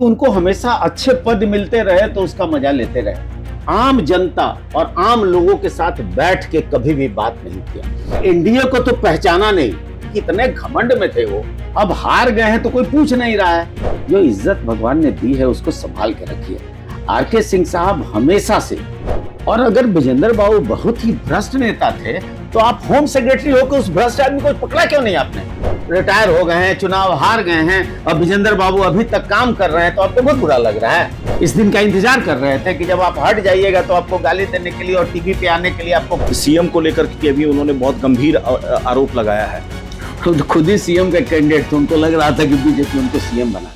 उनको हमेशा अच्छे पद मिलते रहे तो उसका मजा लेते रहे। आम जनता और आम लोगों के साथ बैठ के कभी भी बात नहीं किया। एनडीए को तो पहचाना नहीं, कितने घमंड में थे वो। अब हार गए हैं तो कोई पूछ नहीं रहा है। जो इज्जत भगवान ने दी है उसको संभाल के रखिए। आरके सिंह साहब हमेशा से, और अगर विजेंद्र बाबू बहुत ही भ्रष्ट नेता थे तो आप होम सेक्रेटरी होकर उस भ्रष्ट आदमी को पकड़ा क्यों नहीं आपने? रिटायर हो गए हैं, चुनाव हार गए हैं, और विजेंद्र बाबू अभी तक काम कर रहे हैं तो आपको बहुत बुरा लग रहा है। इस दिन का इंतजार कर रहे थे कि जब आप हट जाइएगा तो आपको गाली देने के लिए और टीवी पे आने के लिए आपको। सीएम को लेकर के भी उन्होंने बहुत गंभीर आरोप लगाया है। खुद ही सीएम के कैंडिडेट थे, उनको लग रहा था कि बीजेपी उनको सीएम बना।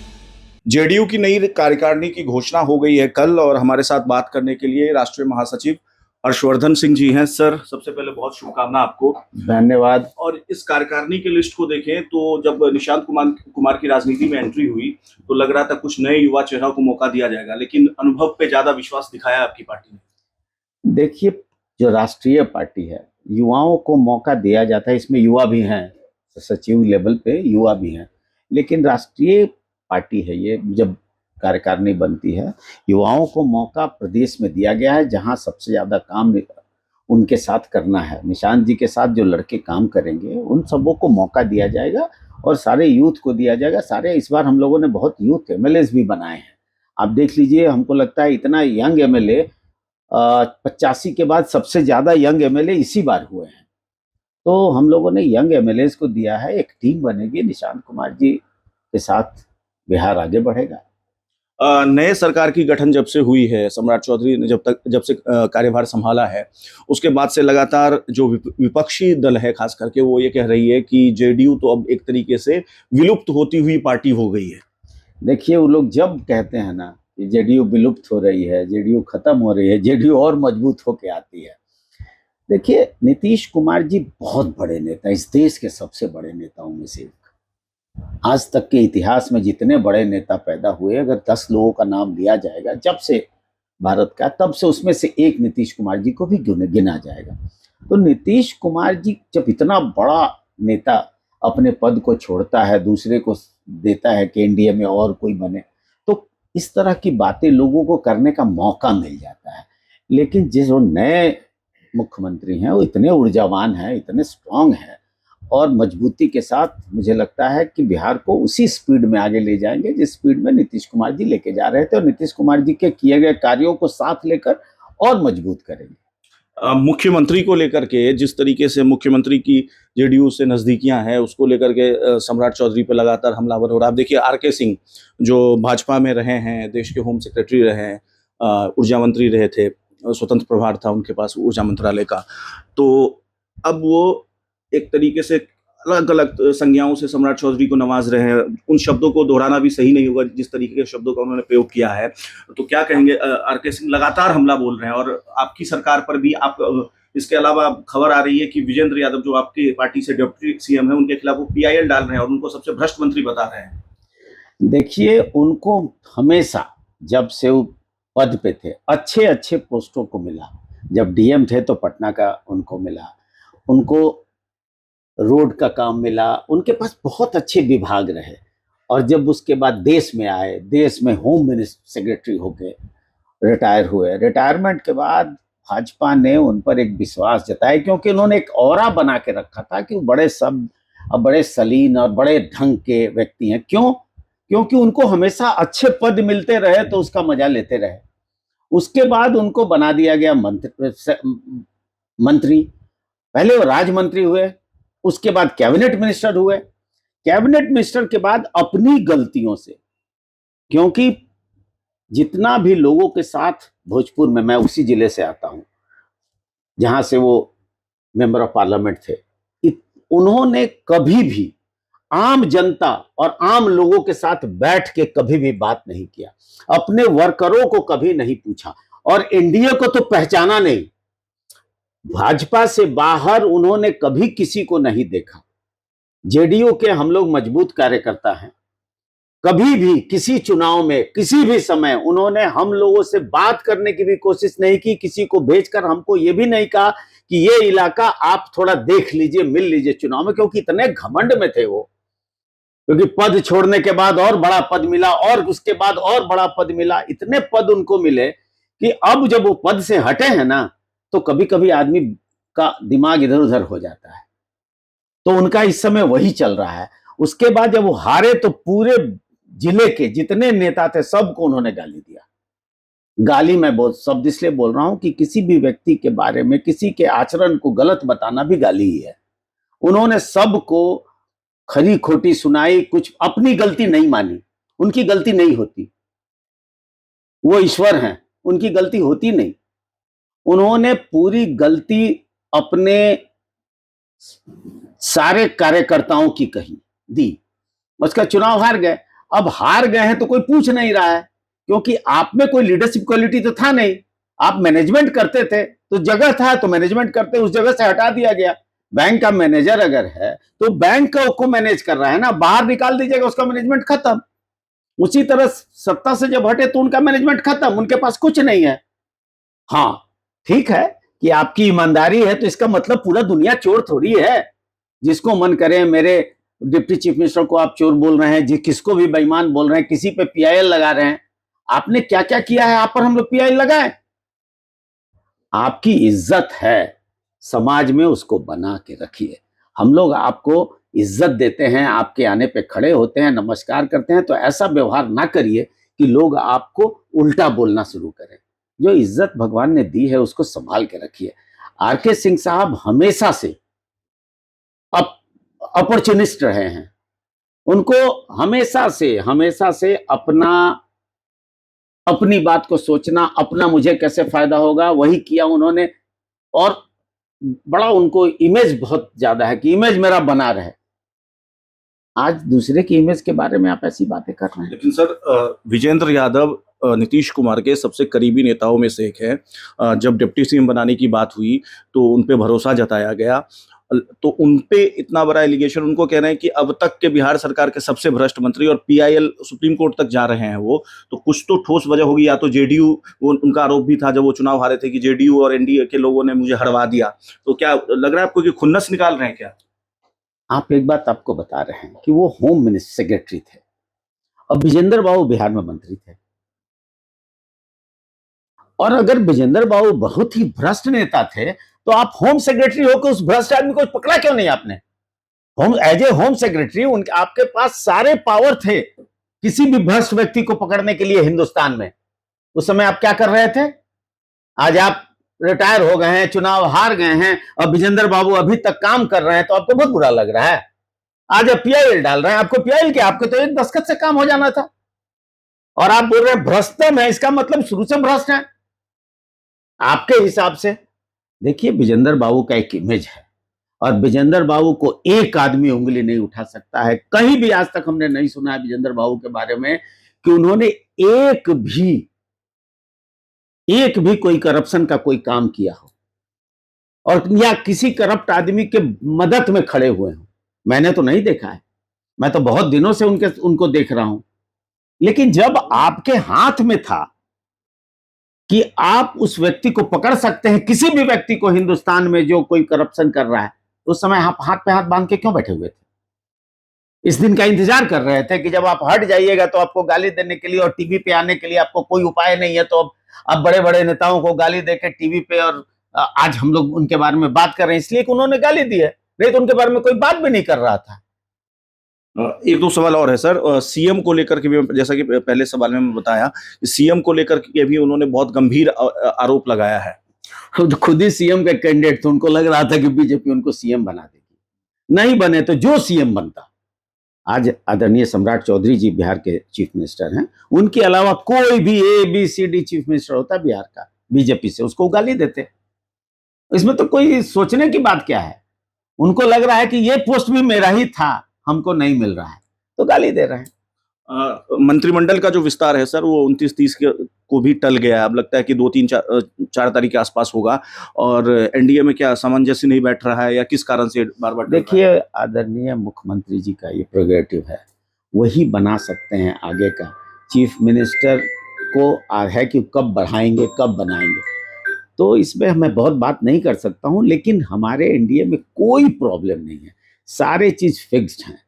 जेडीयू की नई कार्यकारिणी की घोषणा हो गई है कल, और हमारे साथ बात करने के लिए राष्ट्रीय महासचिव हर्षवर्धन सिंह जी हैं। सर, सबसे पहले बहुत शुभकामना आपको। धन्यवाद। और इस कार्यकारिणी की लिस्ट को देखें तो जब निशांत कुमार की राजनीति में एंट्री हुई तो लग रहा था कुछ नए युवा चेहरों को मौका दिया जाएगा, लेकिन अनुभव पे ज्यादा विश्वास दिखाया आपकी पार्टी ने। देखिए, जो राष्ट्रीय पार्टी है, युवाओं को मौका दिया जाता है। इसमें युवा भी हैं, सचिव लेवल पे युवा भी हैं, लेकिन राष्ट्रीय पार्टी है ये। जब कार्यकारिणी बनती है, युवाओं को मौका प्रदेश में दिया गया है, जहां सबसे ज्यादा काम उनके साथ करना है। निशांत जी के साथ जो लड़के काम करेंगे उन सबों को मौका दिया जाएगा और सारे यूथ को दिया जाएगा। सारे इस बार हम लोगों ने बहुत यूथ एमएलए भी बनाए हैं। आप देख लीजिए, हमको लगता है इतना यंग एमएलए 85 के बाद सबसे ज्यादा यंग एमएलए इसी बार हुए हैं। तो हम लोगों ने यंग एमएलए को दिया है। एक टीम बनेगी, निशांत कुमार जी के साथ बिहार आगे बढ़ेगा। नए सरकार की गठन जब से हुई है, सम्राट चौधरी ने जब से कार्यभार संभाला है, उसके बाद से लगातार जो विपक्षी दल है खास करके वो ये कह रही है कि जेडीयू तो अब एक तरीके से विलुप्त होती हुई पार्टी हो गई है। देखिए, वो लोग जब कहते हैं ना कि जेडीयू विलुप्त हो रही है, जेडीयू खत्म हो रही है, जेडीयू और मजबूत होके आती है। देखिए, नीतीश कुमार जी बहुत बड़े नेता, इस देश के सबसे बड़े नेताओं में से। आज तक के इतिहास में जितने बड़े नेता पैदा हुए, अगर 10 लोगों का नाम लिया जाएगा जब से भारत का, तब से उसमें से एक नीतीश कुमार जी को भी गिना जाएगा। तो नीतीश कुमार जी जब इतना बड़ा नेता अपने पद को छोड़ता है, दूसरे को देता है कि एनडीए में और कोई बने, तो इस तरह की बातें लोगों को करने का मौका मिल जाता है। लेकिन जो नए मुख्यमंत्री हैं वो इतने ऊर्जावान हैं, इतने स्ट्रांग हैं, और मजबूती के साथ मुझे लगता है कि बिहार को उसी स्पीड में आगे ले जाएंगे जिस स्पीड में नीतीश कुमार जी लेके जा रहे थे, और नीतीश कुमार जी के किए गए कार्यों को साथ लेकर और मजबूत करेंगे। मुख्यमंत्री को लेकर के जिस तरीके से मुख्यमंत्री की जेडीयू से नजदीकियां हैं, उसको लेकर के सम्राट चौधरी पे लगातार हमलावर हो रहा है। आप देखिए, आरके सिंह जो भाजपा में रहे हैं, देश के होम सेक्रेटरी रहे हैं, ऊर्जा मंत्री रहे थे, स्वतंत्र प्रभार था उनके पास ऊर्जा मंत्रालय का, तो अब वो एक तरीके से अलग अलग संज्ञाओं से सम्राट चौधरी को नवाज रहे हैं। उन शब्दों को दोहराना भी सही नहीं होगा जिस तरीके के शब्दों का उन्होंने प्रयोग किया है। तो क्या कहेंगे? आरके सिंह लगातार हमला बोल रहे हैं, और आपकी सरकार पर भी आप इसके अलावा खबर आ रही है कि विजेंद्र यादव जो आपकी पार्टी से डिप्टी सीएम है, उनके खिलाफ वो पीआईएल डाल रहे हैं और उनको सबसे भ्रष्ट मंत्री बता रहे हैं। देखिए, उनको हमेशा जब से वो पद पे थे अच्छे अच्छे पोस्टों को मिला। जब डीएम थे तो पटना का उनको मिला, उनको रोड का काम मिला, उनके पास बहुत अच्छे विभाग रहे। और जब उसके बाद देश में आए, देश में होम मिनिस्टर सेक्रेटरी होके रिटायर हुए। रिटायरमेंट के बाद भाजपा ने उन पर एक विश्वास जताया, क्योंकि उन्होंने एक ऑरा बना के रखा था कि वो बड़े सलीन और बड़े ढंग के व्यक्ति हैं। क्यों? क्योंकि उनको हमेशा अच्छे पद मिलते रहे तो उसका मजा लेते रहे। उसके बाद उनको बना दिया गया मंत्री। पहले वो राज्य मंत्री हुए, उसके बाद कैबिनेट मिनिस्टर हुए। कैबिनेट मिनिस्टर के बाद अपनी गलतियों से, क्योंकि जितना भी लोगों के साथ भोजपुर में, मैं उसी जिले से आता हूं जहां से वो मेंबर ऑफ पार्लियामेंट थे, उन्होंने कभी भी आम जनता और आम लोगों के साथ बैठ के कभी भी बात नहीं किया, अपने वर्करों को कभी नहीं पूछा, और एनडीए को तो पहचाना नहीं। भाजपा से बाहर उन्होंने कभी किसी को नहीं देखा। जेडीयू के हम लोग मजबूत कार्यकर्ता हैं। कभी भी किसी चुनाव में किसी भी समय उन्होंने हम लोगों से बात करने की भी कोशिश नहीं की। किसी को भेजकर हमको ये भी नहीं कहा कि ये इलाका आप थोड़ा देख लीजिए, मिल लीजिए चुनाव में, क्योंकि इतने घमंड में थे वो। क्योंकि पद छोड़ने के बाद और बड़ा पद मिला और उसके बाद और बड़ा पद मिला, इतने पद उनको मिले कि अब जब वो पद से हटे हैं ना, तो कभी कभी आदमी का दिमाग इधर उधर हो जाता है। तो उनका इस समय वही चल रहा है। उसके बाद जब वो हारे तो पूरे जिले के जितने नेता थे सबको उन्होंने गाली दिया। गाली मैं बहुत शब्द इसलिए बोल रहा हूं कि किसी भी व्यक्ति के बारे में, किसी के आचरण को गलत बताना भी गाली ही है। उन्होंने सबको खरी खोटी सुनाई, कुछ अपनी गलती नहीं मानी। उनकी गलती नहीं होती, वो ईश्वर हैं, उनकी गलती होती नहीं। उन्होंने पूरी गलती अपने सारे कार्यकर्ताओं की कही दी। उसका चुनाव हार गए। अब हार गए हैं तो कोई पूछ नहीं रहा है, क्योंकि आप में कोई लीडरशिप क्वालिटी तो था नहीं। आप मैनेजमेंट करते थे तो जगह था तो मैनेजमेंट करते, उस जगह से हटा दिया गया। बैंक का मैनेजर अगर है तो बैंक को मैनेज कर रहा है ना, बाहर निकाल दीजिएगा उसका मैनेजमेंट खत्म। उसी तरह सत्ता से जब हटे तो उनका मैनेजमेंट खत्म, उनके पास कुछ नहीं है। हाँ ठीक है कि आपकी ईमानदारी है, तो इसका मतलब पूरा दुनिया चोर थोड़ी है। जिसको मन करे मेरे डिप्टी चीफ मिनिस्टर को आप चोर बोल रहे हैं, किसको भी बेईमान बोल रहे हैं, किसी पे पीआईएल लगा रहे हैं। आपने क्या क्या किया है आप पर हम लोग पीआईएल लगाए? आपकी इज्जत है समाज में, उसको बना के रखिए। हम लोग आपको इज्जत देते हैं, आपके आने पे खड़े होते हैं, नमस्कार करते हैं, तो ऐसा व्यवहार ना करिए कि लोग आपको उल्टा बोलना शुरू करें। जो इज्जत भगवान ने दी है उसको संभाल के रखिए। आरके सिंह साहब हमेशा से अपॉर्चुनिस्ट रहे हैं। उनको हमेशा से अपनी बात को सोचना, अपना मुझे कैसे फायदा होगा वही किया उन्होंने। और बड़ा उनको इमेज बहुत ज्यादा है कि इमेज मेरा बना रहे। आज दूसरे की इमेज के बारे में आप ऐसी बातें कर रहे हैं। लेकिन सर विजेंद्र यादव नीतीश कुमार के सबसे करीबी नेताओं में से एक है। जब डिप्टी सीएम बनाने की बात हुई तो उन पे भरोसा जताया गया, तो उन पे इतना बड़ा एलिगेशन, उनको कह रहे हैं कि अब तक के बिहार सरकार के सबसे भ्रष्ट मंत्री, और पीआईएल सुप्रीम कोर्ट तक जा रहे हैं वो, तो कुछ तो ठोस वजह होगी। या तो जेडीयू, उनका आरोप भी था जब वो चुनाव हारे थे कि जेडीयू और एनडीए के लोगों ने मुझे हरवा दिया। तो क्या लग रहा है आपको कि खुन्नस निकाल रहे हैं क्या? आप एक बात आपको बता रहे हैं कि वो होम मिनिस्टर सेक्रेटरी थे और विजेंद्र बाबू बिहार में मंत्री थे। और अगर विजेंद्र बाबू बहुत ही भ्रष्ट नेता थे तो आप होम सेक्रेटरी होकर उस भ्रष्ट आदमी को पकड़ा क्यों नहीं आपने? Home as a home secretary उनके आपके पास सारे पावर थे किसी भी भ्रष्ट व्यक्ति को पकड़ने के लिए हिंदुस्तान में। उस समय आप क्या कर रहे थे? आज आप रिटायर हो गए हैं, चुनाव हार गए हैं और विजेंद्र बाबू अभी तक काम कर रहे हैं, तो आपको बहुत बुरा लग रहा है। आज आप पीआईएल डाल रहे हैं। आपको पीआईएल क्या, आपको तो एक दस्तखत से काम हो जाना था। और आप बोल रहे हैं भ्रष्टम है, इसका मतलब शुरू से भ्रष्ट है आपके हिसाब से। देखिए विजेंद्र बाबू का एक इमेज है और विजेंद्र बाबू को एक आदमी उंगली नहीं उठा सकता है। कहीं भी आज तक हमने नहीं सुना है विजेंद्र बाबू के बारे में कि उन्होंने एक भी कोई करप्शन का कोई काम किया हो और या किसी करप्ट आदमी के मदद में खड़े हुए हो। मैंने तो नहीं देखा है, मैं तो बहुत दिनों से उनको देख रहा हूं। लेकिन जब आपके हाथ में था कि आप उस व्यक्ति को पकड़ सकते हैं, किसी भी व्यक्ति को हिंदुस्तान में जो कोई करप्शन कर रहा है, उस समय आप हाथ पे हाथ बांध के क्यों बैठे हुए थे? इस दिन का इंतजार कर रहे थे कि जब आप हट जाइएगा तो आपको गाली देने के लिए और टीवी पे आने के लिए आपको कोई उपाय नहीं है, तो अब बड़े बड़े नेताओं को गाली देकर टीवी पे, और आज हम लोग उनके बारे में बात कर रहे हैं इसलिए कि उन्होंने गाली दी है, नहीं तो उनके बारे में कोई बात भी नहीं कर रहा था। एक दो सवाल और है सर। सीएम को लेकर के भी, जैसा कि पहले सवाल में बताया, सीएम को लेकर के भी उन्होंने बहुत गंभीर आरोप लगाया है। खुद ही सीएम के कैंडिडेट थे, उनको लग रहा था कि बीजेपी उनको सीएम बना देगी। नहीं बने तो जो सीएम बनता। आज आदरणीय सम्राट चौधरी जी बिहार के चीफ मिनिस्टर हैं, उनके अलावा कोई भी ABCD चीफ मिनिस्टर होता बिहार का बीजेपी से, उसको गाली देते। इसमें तो कोई सोचने की बात क्या है? उनको लग रहा है कि ये पोस्ट भी मेरा ही था, हमको नहीं मिल रहा है, तो गाली दे रहे हैं। मंत्रिमंडल का जो विस्तार है सर, वो 29-30 को भी टल गया है। अब लगता है कि 2-3-4 तारीख के आसपास होगा। और एनडीए में क्या सामंजस्य नहीं बैठ रहा है या किस कारण से बार बार? देखिए आदरणीय मुख्यमंत्री जी का ये प्रोग्रेटिव है, वही बना सकते हैं आगे का। चीफ मिनिस्टर को है कि कब बढ़ाएंगे कब बनाएंगे, तो इसमें मैं बहुत बात नहीं कर सकता हूं। लेकिन हमारे एनडीए में कोई प्रॉब्लम नहीं है, सारे चीज फिक्स्ड हैं।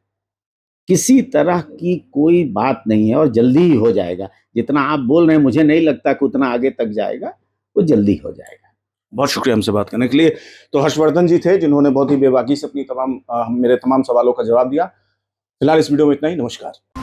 किसी तरह की कोई बात नहीं है और जल्दी ही हो जाएगा। जितना आप बोल रहे हैं मुझे नहीं लगता कि उतना आगे तक जाएगा, वो जल्दी हो जाएगा। बहुत शुक्रिया हमसे बात करने के लिए। तो हर्षवर्धन जी थे जिन्होंने बहुत ही बेबाकी से अपनी मेरे तमाम सवालों का जवाब दिया। फिलहाल इस वीडियो में इतना ही। नमस्कार।